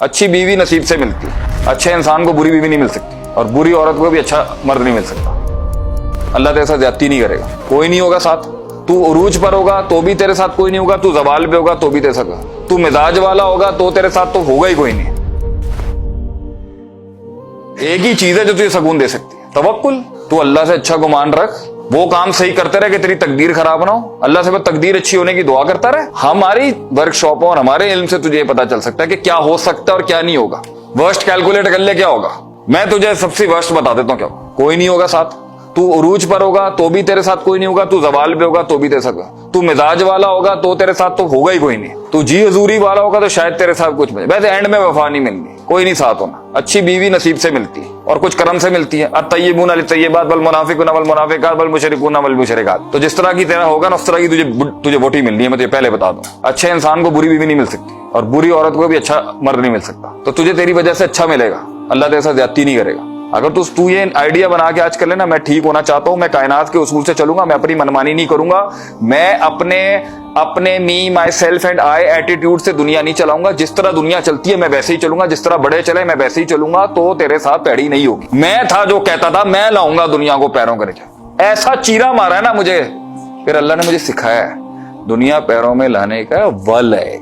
अच्छी बीवी नसीब से मिलती है, अच्छे इंसान को बुरी बीवी नहीं मिल सकती, और बुरी औरत को भी अच्छा मर्द नहीं मिल सकता। अल्लाह तेरे साथ ज्यादती नहीं करेगा, कोई नहीं होगा साथ। तू उरूज पर होगा तो भी तेरे साथ कोई नहीं होगा, तू जवाल पे होगा तो भी तेरे साथ, तू मिजाज वाला होगा तो तेरे साथ तो होगा ही कोई नहीं। एक ही चीज है जो तुझे सुकून दे सकती है, तवक्कुल। तू अल्लाह से अच्छा गुमान रख, वो काम सही करते रहे कि तेरी तकदीर खराब ना हो। अल्लाह से बस तकदीर अच्छी होने की दुआ करता रहे। हमारी वर्कशॉपों और हमारे इल्म से तुझे पता चल सकता है कि क्या हो सकता है और क्या नहीं होगा। वर्स्ट कैलकुलेट कर ले क्या होगा। मैं तुझे सबसे वर्स्ट बता देता हूँ क्या होगा। कोई नहीं होगा साथ। तू उरूज पर होगा तो भी तेरे साथ कोई नहीं होगा, तू जवाल पे होगा तो भी तेरे साथ, तू मिजाज वाला होगा तो तेरे साथ तो होगा ही कोई नहीं, तू जी हजूरी वाला होगा तो शायद तेरे साथ कुछ मिले। वैसे एंड में वफा नहीं मिलनी, कोई नहीं साथ होना। अच्छी बीवी नसीब से मिलती है और कुछ करम से मिलती है। अत्तय्यिबून लित्तय्यिबात वल मुनाफिकून वल मुनाफिकात वल मुशरिकून वल मुशरिकात। तो जिस तरह की तेरा होगा ना उस तरह की तुझे वोटी मिलनी है। मैं तुझे पहले बता दूं, अच्छे इंसान को बुरी बीवी नहीं मिल सकती और बुरी औरत को भी अच्छा मर्द नहीं मिल सकता। तो तुझे तेरी वजह से अच्छा मिलेगा, अल्लाह तेरे साथ ज्यादती नहीं करेगा। अगर तू ये आइडिया बना के आज कर लेना, मैं ठीक होना चाहता हूं, मैं कायनात के उसूल से चलूंगा, मैं अपनी मनमानी नहीं करूंगा, मैं अपने me myself and I attitude से दुनिया नहीं चलाऊंगा। जिस तरह दुनिया चलती है मैं वैसे ही चलूंगा, जिस तरह बड़े चले मैं वैसे ही चलूंगा, तो तेरे साथ पैड़ी नहीं होगी। मैं था जो कहता था मैं लाऊंगा दुनिया को पैरों के नीचे, ऐसा चीरा मारा है ना मुझे, फिर अल्लाह ने मुझे सिखाया है दुनिया पैरों में लाने का वल है।